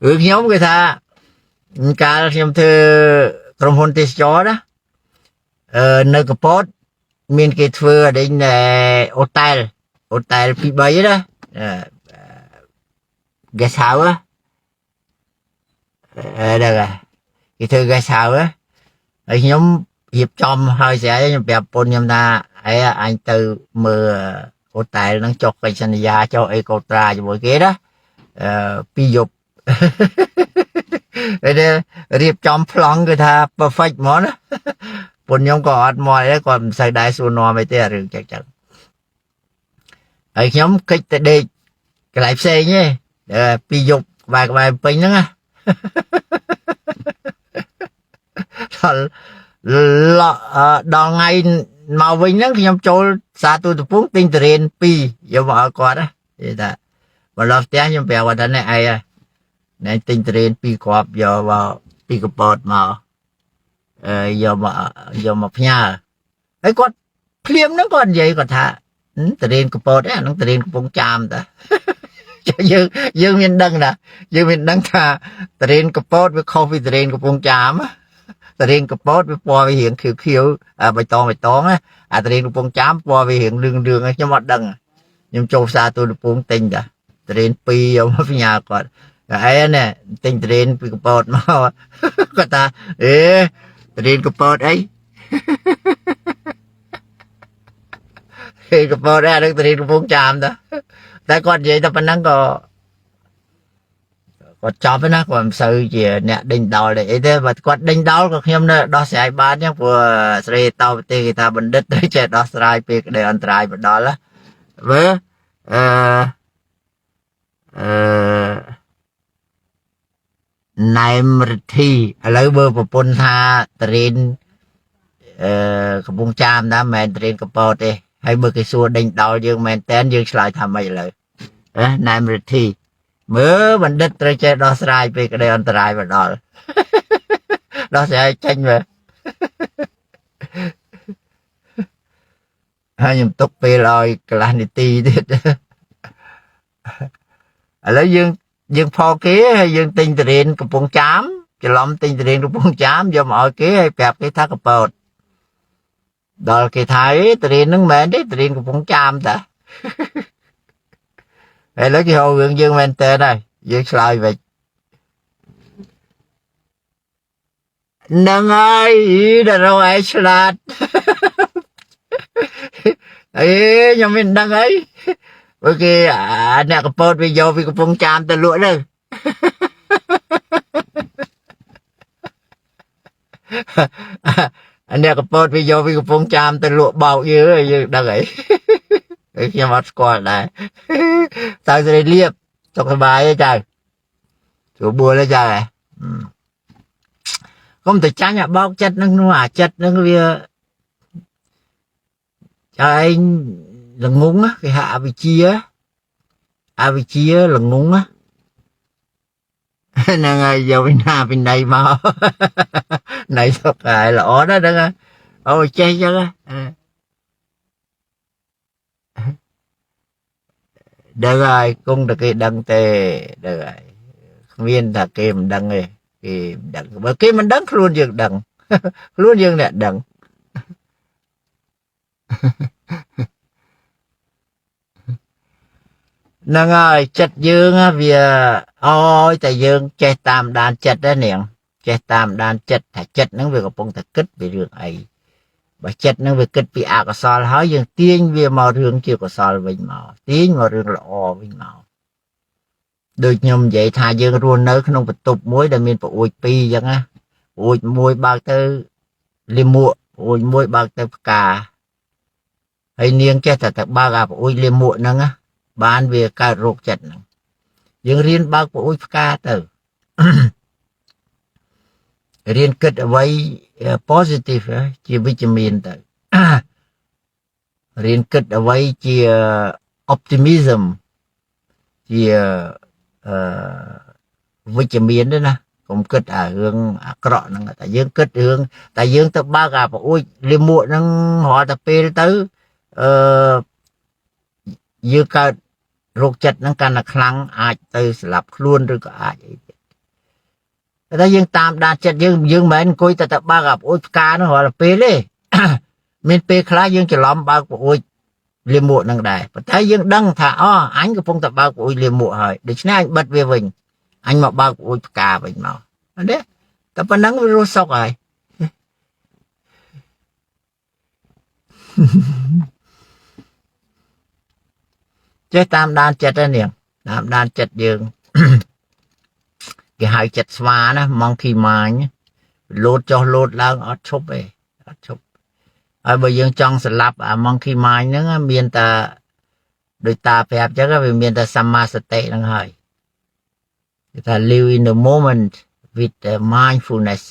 nhóm người ta cả nhóm thơ trong hôn tết chó đó nơi cái pot miền cái thưa đến hotel phi bay đó guest house á đây là cái thưa guest house á nhóm hiệp trong hơi sẽ nhóm bẹp bồn nhóm ta ấy anh từ mưa hotel nó cho cái sân gia cho eco tra cho mọi cái đó pi dục riêng trong plong người ta perfect món á bồn nhóm có mọi đấy còn sai đại số nó mấy tê rừng chắc chắn ấy nhóm kích tại đây cái lái xe nhé pi dục và cái bài pin đó á đòn ngày màu vinh đó thì nhóm trôi xa tôi tụi phút tinh tiền pi giờ mà qua đó vậy ta mà lo tiếng nhóm bèo vào đó này ai này tinh tiền pi quạt giờ vào pi cái bọt mà giờ mà nhà ấy con phim nó còn vậy còn thà tiền cái bọt á nó tiền cái bông chàm ta dương miền đông nè dương miền đông thà tiền cái bọt với coffee tiền cái bông chàm á tiền cái bọt với po với hiện khiêu bài tón á tiền cái bông chàm po với hiện đường á cho mặt đằng nhưng châu xa tôi được bông tinh cả tiền pi ở phía nhà còn ấy nè tinh tiền pi cái bọt mà có ta tiền cái bọt ấy khi cái bọt ra được tiền cái bông chàm đó tại con vậy ta phải nắng có cho với nó còn sự gì nè đình đào để thế và con đình đào có khi nó đó sẽ bán nhá vừa sợi tàu thì người ta bình đất đấy chơi đó sợi việc để ăn trai và đó là với này thì lấy bơ và pôn tha tiền cái bông cham đó mẹ tiền cái bò đi hay bơ cái xua đình đào dương mẹ tên dương lại tham mày lại này thì mớ mình đất rồi chơi đó sai về cái đây anh trai và đó đó sẽ tranh về hai nhầm tục về rồi calamity lấy dương phò kế hay dương tinh tiền của bông chám cái lom tinh tiền của bông chám do mọi kế hay kẹp cái thác bột đó là cái thái tiền nó mẹ đấy tiền của bông chám ta hay lấy cái hồ gương dương men tê này dương slide về nâng ơi đã đâu ai slide ấy nhưng mình nâng ấy bởi vì anh nè cái bột bây giờ vì cái phong chạm ta lụa đây anh nè cái bột bây giờ vì cái phong chạm ta lụa bao nhiêu rồi đang ấy khi mà qua lại tao sẽ liệp cho cái bài ấy trời chỗ bùa lên trời không thể tránh à bao chất nó chất nó kia trời anh là ngúng á cái hạ vị chia là ngúng á nè ngày giờ bên này mà này thật phải là ó đó đó ôi chơi chứ được rồi cũng được cái đăng tề được rồi viên là kìm đăng này kìm đăng bởi cái mình đăng luôn dương đăng luôn dương nè đăng nâng ơi chất dương á vì ôi tại dương che tam đàn chất đó nè che tam đàn chất thả chất nó về cái bông thả kích về đường ấy và chất nó về kích bị ạc sòi hỏi dương tiên về màu đường chưa có sòi bình màu tiên màu đường là o bình màu được nhầm vậy thà dương luôn nơi không phải tục muối để mình phải ui pi chẳng á ui muối bao tư liêm muộn ui muối bao tư cà hay niên che thật ba gặp ui liêm muộn nữa á bán về cà rốt chật dương riêng bao của ui ca từ riêng kết ở vậy positive chỉ vitamin từ riêng kết ở vậy chỉ optimism chỉ vitamin đó nè cũng kết ở hướng cọ nó tại dương kết hướng tại dương tập ba gặp ui liêm muộn nó họ tập pe tới dương ca โรคចិត្តហ្នឹងកាន់តែខ្លាំងអាចទៅស្លាប់ខ្លួនឬក៏អាចអីទៀតតែយើងតាមដានចិត្តយើងមិនមែនអង្គុយតែបើកអាប្អូចផ្កានោះរាល់ពេលទេ មានពេលខ្លះយើងច្រឡំបើកប្អូចលាមកហ្នឹងដែរប៉ុន្តែយើងដឹងថាអូអញកំពុងតែបើកប្អូចលាមកហើយដូច្នេះអញបិទវាវិញអញមកបើកប្អូចផ្កាវិញមកអត់ទេតែប៉ុណ្ណឹងវារស់សុខហើយ ចេះតាមដានចិត្តហ្នឹងនាងតាមដានចិត្តយើង គេហៅចិត្តស្វាណា monkey mind លោតចុះលោតឡើងអត់ឈប់ទេអត់ឈប់ហើយបើយើងចង់ស្លាប់អា monkey mind ហ្នឹងមានតែដោយតាប្រាប់ចឹងវាមានតែសម្មាសតិហ្នឹងហើយគេថា live in the moment with the mindfulness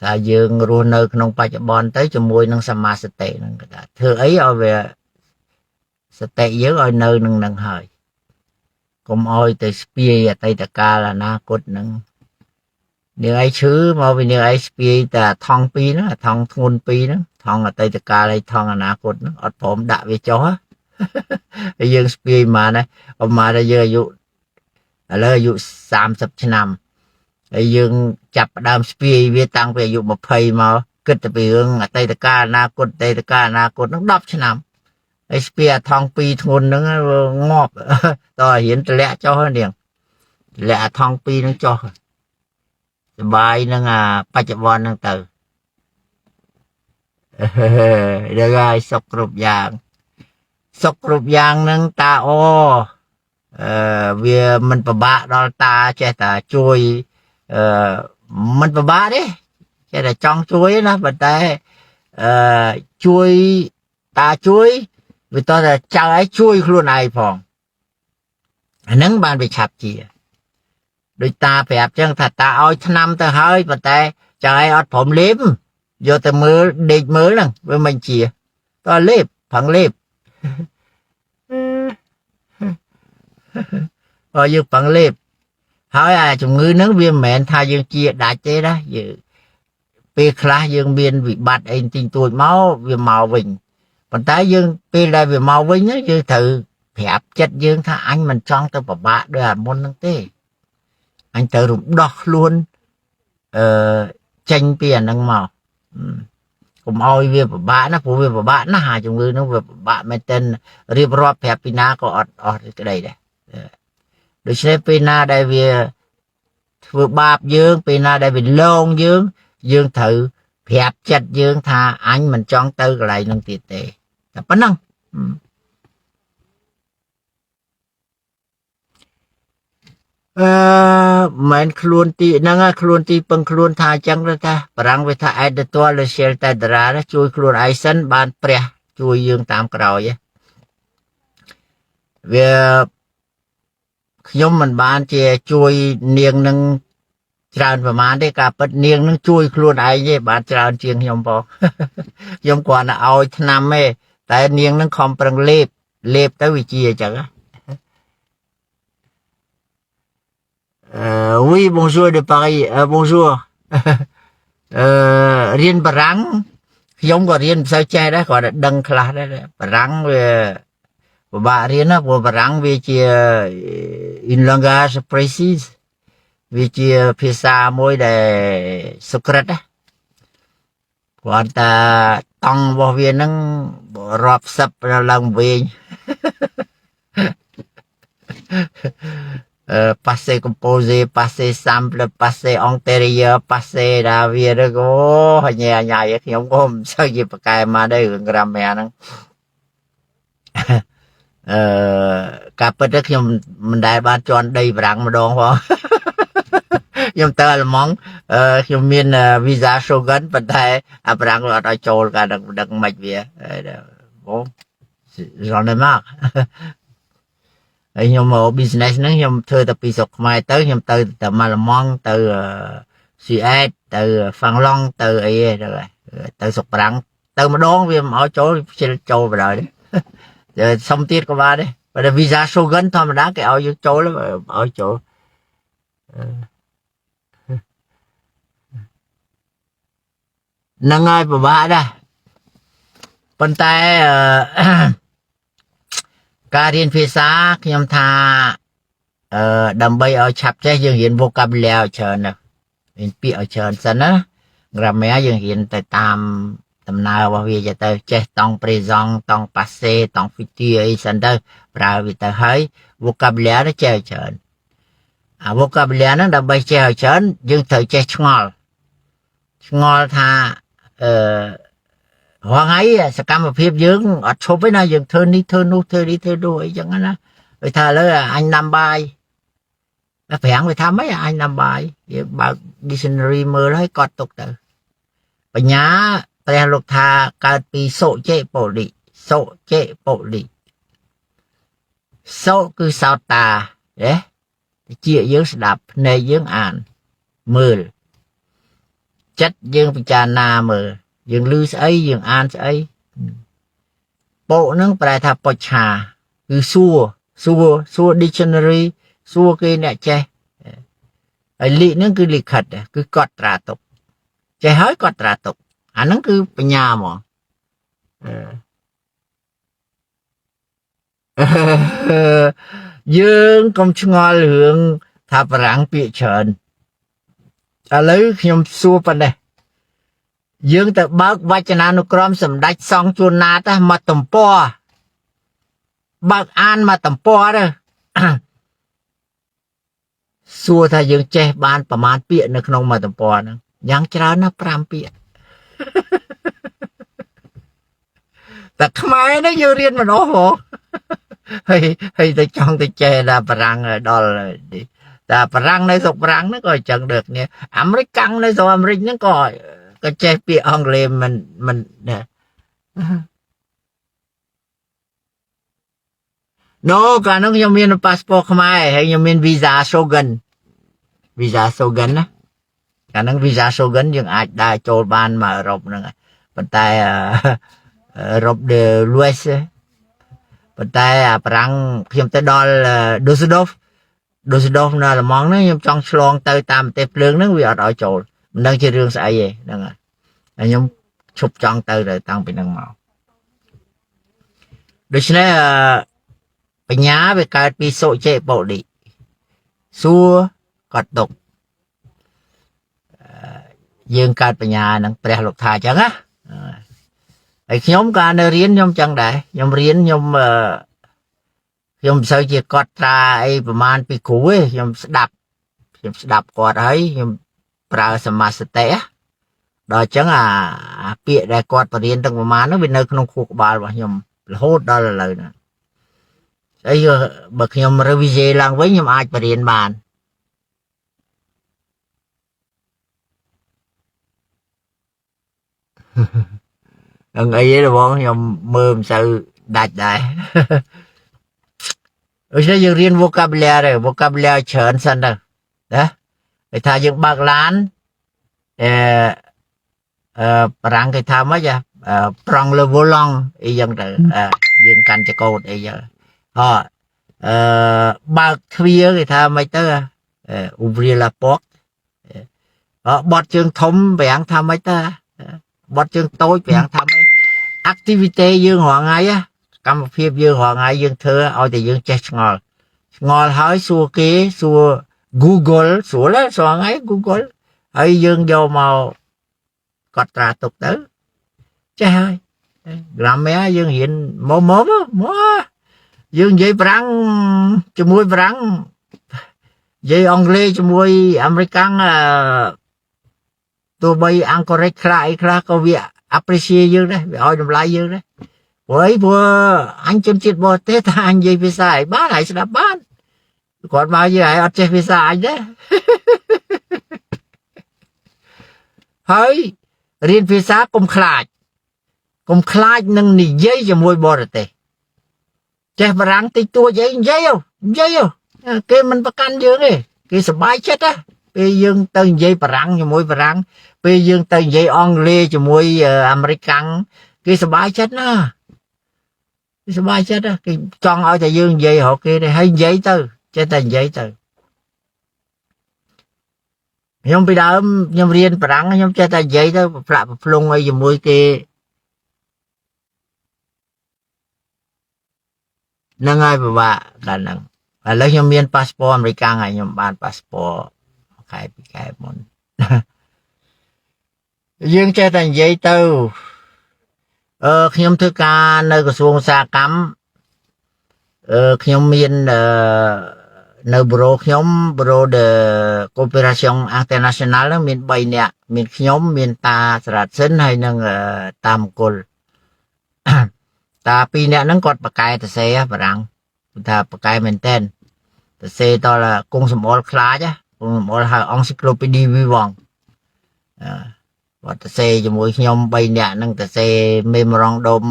ថាយើងរស់នៅក្នុងបច្ចុប្បន្នទៅជាមួយនឹងសម្មាសតិហ្នឹងគេថាធ្វើអីឲ្យវាសតិយើងឲ្យនៅនឹងហើយកុំឲ្យទៅស្ពាយអតីតកាលអនាគតហ្នឹងនាងឯងឈឺមកពីនាងឯងស្ពាយតែថងពីរហ្នឹងថងធ្ងន់ពីរហ្នឹងថងអតីតកាលហើយថងអនាគតហ្នឹងអត់ព្រមដាក់វាចុះហើយយើងស្ពាយមកណាប្រហែលតែយើងអាយុឥឡូវអាយុ30ឆ្នាំហើយយើងចាប់ផ្ដើមស្ពាយវាតាំងពីអាយុ20មកគិតទៅពីរឿងអតីតកាលអនាគតហ្នឹង10ឆ្នាំហើយស្ពាយអាថងពីរធ្ងន់ហ្នឹងងាប់តើរៀនទម្លាក់ចុះនាងទម្លាក់អាថងពីរហ្នឹងចុះសបាយនឹងអាបច្ចុប្បន្នហ្នឹងទៅដល់ហើយសុខគ្រប់យ៉ាងហ្នឹងតាអូវាមិនពិបាកដល់តាចេះតែជួយមិនពិបាកទេចេះតែចង់ជួយណាប៉ុន្តែជួយតាជួយវាតើចៅឯងជួយខ្លួនឯងផងអាហ្នឹងបានវាឆាប់ជាដូចតាប្រាប់ចឹងថាតាឲ្យឆ្នាំទៅហើយប៉ុន្តែចៅឯងអត់ព្រមលេបយកទៅមើលដេកមើលហ្នឹងវាមិនជាតើលេបផឹងលេបបើយើងផឹងលេបហើយអាជំងឺហ្នឹងវាមិនមែនថាយើងជាដាច់ទេណាយើងពេលខ្លះយើងមានវិបត្តិអីទិញទួចមកវាមកវិញប៉ុន្តែយើងពេលដែលវាមកវិញយើងត្រូវប្រាប់ចិត្តយើងថាអញមិនចង់ទៅពិបាកដូចអាមុនហ្នឹងទេអញត្រូវរំដោះខ្លួនចេញពីអាហ្នឹងមកកុំឲ្យវាពិបាកណាព្រោះវាពិបាកណាស់អាជំងឺហ្នឹងវាពិបាកមែនទែនរៀបរាប់ប្រាប់ពីណាក៏អត់អស់ក្តីដែរដូច្នេះពេលណាដែលវាធ្វើបាបយើងពេលណាដែលវាលងយើងត្រូវប្រាប់ចិត្តយើងថាអញមិនចង់ទៅកន្លែងហ្នឹងទៀតទេតែប៉ុណ្ណឹងមិនខ្លួនទីហ្នឹងខ្លួនទីពឹងខ្លួនថាអញ្ចឹងថាបារាំងវាថាអេតតលសៀលតែតារាជួយខ្លួនឯងសិនបានព្រះជួយយើងតាមក្រោយវាខ្ញុំមិនបានជាជួយនាងនឹងច្រើនប្រហែលទេការពិតនាងនឹងជួយខ្លួនឯងទេបានច្រើនជាងខ្ញុំផងខ្ញុំគ្រាន់តែឲ្យថ្នាំទេតែនាងនឹងខំប្រឹងលេបទៅវាជាអញ្ចឹងoui bonjour de Paris bonjour រៀនបារាំងខ្ញុំក៏រៀនមិនសូវចេះដែរគ្រាន់តែដឹងខ្លះដែរបារាំងវាពិបាករៀនណាព្រោះបារាំងវាជា une langage précise វាជាភាសាមួយដែលសុក្រិតណាគ្រាន់តែតង់របស់វាហ្នឹងរាប់សិបឡើងវិញpassé composé passé simple passé antérieur passé ដល់វាទៅអូញ៉ាយខ្ញុំក៏មិនសូវជាប្រកែមកដែររឿង grammar ហ្នឹងការពិតទៅខ្ញុំមិនដែលបានជន់ដីបារាំងម្ដងផងខ្ញុំទៅអាល្លឺម៉ង់ខ្ញុំមានវីសា Shogun ប៉ុន្តែអាបារាំងអត់ឲ្យចូលការដឹងមិនវាបងរនមកហើយខ្ញុំមក business ហ្នឹងខ្ញុំធ្វើតែពីស្រុកខ្មែរទៅខ្ញុំទៅតែអាល្លឺម៉ង់ទៅCX ទៅ Fanglong ទៅអីហ្នឹងទៅស្រុកបារាំងទៅម្ដងវាមិនឲ្យចូលបណ្ដោយទេសុំទៀតក៏បានដែរបើតែ visa Shogun ធម្មតាគេឲ្យយើងចូលឲ្យចូលហ្នឹងហើយពិបាកដែរប៉ុន្តែ ការរៀនភាសាខ្ញុំថាដើម្បីឲ្យឆាប់ចេះយើងរៀន vocabulary ច្រើនណាស់រៀនពាក្យឲ្យច្រើនសិនណា grammar យើងរៀនទៅតាមដំណើររបស់វាទៅចេះតង់ présent តង់ passé តង់ futur អីសិនទៅប្រើវាទៅហើយ vocabulary ចេះឲ្យច្រើនអា vocabulary ហ្នឹងដើម្បីចេះឲ្យច្រើនយើងត្រូវចេះឆ្ងល់ថារាល់ថ្ងៃសកម្មភាពយើងអត់ឈប់ទេណាយើងធ្វើនេះធ្វើនោះធ្វើនេះធ្វើនោះអីចឹងណាវាថាឥឡូវអញដាំបាយប្រាំងវាថាម៉េចអញដាំបាយយើងបើក dictionary មើលហើយកត់ទុកទៅបញ្ញាព្រះលោកថាកើតពីសុចេបុលិសុគឺសោតតាជាយើងស្ដាប់ភ្នែកយើងអានមើលចិត្តយើងពិចារណាមើលយើងឮស្អីយើងអានស្អីបុហ្នឹងប្រែថាបុច្ឆាគឺសួរ dictionary សួរគេអ្នកចេះហើយលិហ្នឹងគឺលិខិតគឺកត់ត្រាទុកចេះហើយកត់ត្រាទុកអាហ្នឹងគឺបញ្ញាហ្មងយើងកុំឆ្ងល់រឿងថាបារាំងពាក្យច្រើនឥឡូវខ្ញុំសួរប៉ុណ្ណេះយើងទៅបើកវចនានុក្រមសម្ដេចសង្ឃជួនណាតមកទំព័របើកអានមកទំព័រទៅសួរថាយើងចេះបានប្រមាណពាក្យនៅក្នុងមួយទំព័រហ្នឹងយ៉ាងច្រើនណាស់5ពាក្យតែខ្មែរនេះយើងរៀនមិនអស់ហ៎ហើយតែចង់ទៅចេះដល់បារាំងដល់តែបារាំងនៅស្រុកបារាំងហ្នឹងក៏អញ្ចឹងដូចគ្នាអាមេរិកកាំងនៅស្រុកអាមេរិកហ្នឹងក៏ចេះពាក្យអង់គ្លេសមិនណូកាលនោះខ្ញុំមានប៉ាសពតខ្មែរហើយខ្ញុំមាន visa Shogun ណាកាលហ្នឹង visa Shogun យើងអាចដើរចូលបានមកអឺរ៉ុបហ្នឹងប៉ុន្តែអឺរ៉ុបដឺលូអេសប៉ុន្តែអាបារាំងខ្ញុំទៅដល់ Düsseldorf នៅអាល្លឺម៉ង់ហ្នឹងខ្ញុំចង់ឆ្លងទៅតាមប្រទេសភ្លើងហ្នឹងវាអត់ឲ្យចូលមិនដឹងជារឿងស្អីទេហ្នឹងហើយខ្ញុំឈប់ចង់ទៅតាំងពីហ្នឹងមកដូច្នេះបញ្ញាវាកើតពីសុចេបុលិសួរកត់ទុកយើងកើតបញ្ញាហ្នឹងព្រះលោកថាអញ្ចឹងណាហើយខ្ញុំកាលនៅរៀនខ្ញុំចឹងដែរខ្ញុំរៀនខ្ញុំមិនសូវជាកត់ត្រាអីប្រហែលពីគ្រូទេខ្ញុំស្ដាប់គាត់ហើយខ្ញុំប្រើសមាសតិដល់អញ្ចឹងអាពាក្យដែលគាត់បរៀនទាំងប្រហែលហ្នឹងវានៅក្នុងខួរក្បាលរបស់ខ្ញុំរហូតដល់ឥឡូវហ្នឹងអីបើខ្ញុំ revision ឡើងវិញខ្ញុំអាចបរៀនបានអង្អីទេបងខ្ញុំមើលមិនសូវដាច់ដែរដូច្នេះយើងរៀន vocabulary ច្រើនសិនទៅណាគេថាយើងបើកឡានបារាំងគេថាម៉េចprendre le volant អីយ៉ាងទៅយើងកាន់ចកោតអីយ៉ាងបើកទ្វារគេថាម៉េចទៅouvrir la porte បត់ជើងធំប្រាំងថាម៉េចទៅបត់ជើងតូចប្រាំងថាម៉េច activity យើងរាល់ថ្ងៃកម្មភាពយើងរាល់ថ្ងៃយើងធ្វើឲ្យតែយើងចេះឆ្ងល់ហើយសួរគេសួរ Google ស្រួលណាស់រាល់ថ្ងៃ Google ហើយយើងយកមកកត់ត្រាទុកទៅចេះហើយ grammar យើងរៀនមកយើងនិយាយបារាំងជាមួយបារាំងនិយាយអង់គ្លេសជាមួយអាមេរិកាំងទោះបីអង់គ្លេសខ្លះអីខ្លះក៏វា appreciate យើងដែរវាឲ្យតម្លៃយើងដែរព្រោះអញជនជាតិបរទេសថាអញនិយាយភាសាឲ្យបានឲ្យស្ដាប់បានគាត់មកយើងឲ្យអត់ចេះភាសាអញដែរហើយរៀនភាសាកុំខ្លាចនឹងនិយាយជាមួយបរទេសចេះបារាំងតិចតួចអីនិយាយគេមិនប្រកាន់យើងទេគេសប្បាយចិត្តណាពេលយើងទៅនិយាយបារាំងជាមួយបារាំងពេលយើងទៅនិយាយអង់គ្លេសជាមួយអាមេរិកកាំងគេសប្បាយចិត្តណាគេសប្បាយចិត្តគេចង់ឲ្យតែយើងនិយាយរកគេទេហើយនិយាយទៅចេះតែនិយាយទៅខ្ញុំពីដើមខ្ញុំរៀនបារាំងខ្ញុំចេះតែនិយាយទៅប្រឡាក់ប្រភ្លុងអីជាមួយគេ នឹងហើយពិបាកដល់ហ្នឹងឥឡូវខ្ញុំមានប៉ាសពតអាមេរិកហើយខ្ញុំបានប៉ាសពតខែពីខែមុនយើងចេះតែនិយាយទៅខ្ញុំធ្វើការនៅក្រសួងឧស្សាហកម្មខ្ញុំមាននៅបូរ៉ូខ្ញុំបូរ៉ូ de coopération internationale ហ្នឹងមាន3នាក់មានខ្ញុំមានតាសារ៉ាត់សិនហើយនឹងតាមង្គលតា2នាក់ហ្នឹងគាត់បកកែតសេបារាំងថាបកកែមែនតែនតសេតលគង់សម្អល់ខ្លាចគង់សម្អល់ហៅអង់ស៊ីក្លូពីឌីវីវងគាត់តសេជាមួយខ្ញុំ3នាក់ហ្នឹងតសេមេមរងដុំ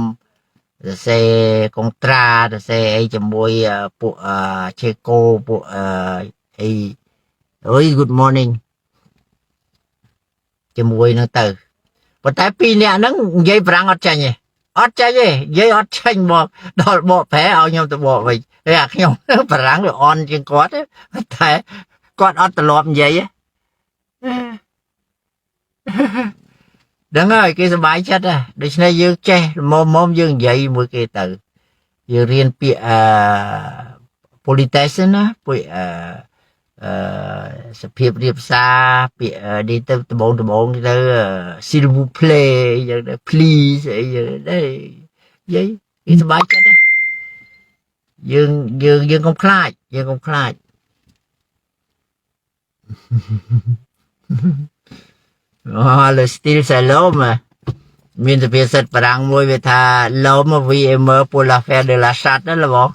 តសេកុងត្រាតសេអីជាមួយពួកឆេកូពួកអីអូយ good morning ជាមួយនឹងទៅប៉ុន្តែ2នាក់ហ្នឹងនិយាយប្រាំងអត់ចាញ់ទេអត់ចាញ់ទេនិយាយអត់ចាញ់មកដល់បកប្រែឲ្យខ្ញុំទៅបកវិញហើយអាខ្ញុំប្រាំងវាអន់ជាងគាត់តែគាត់អត់ទ្រលាប់និយាយទេដឹងហើយគេសប្បាយចិត្តហ៎ដូច្នេះយើងចេះមុំយើងនិយាយមួយគេទៅយើងរៀនពាក្យpolitesse ណាពាក្យសភាពរៀបសារពាក្យនេះទៅដបងទៅ s'il vous plaît យ៉ាងទៅ please អីយ៉ាងទៅនិយាយគេសប្បាយចិត្តហ៎យើងកុំខ្លាចle style c'est l'homme មានសុភាសិតបារាំងមួយវាថា l'homme vit et meurt pour l'affaire de la chatte ណាបង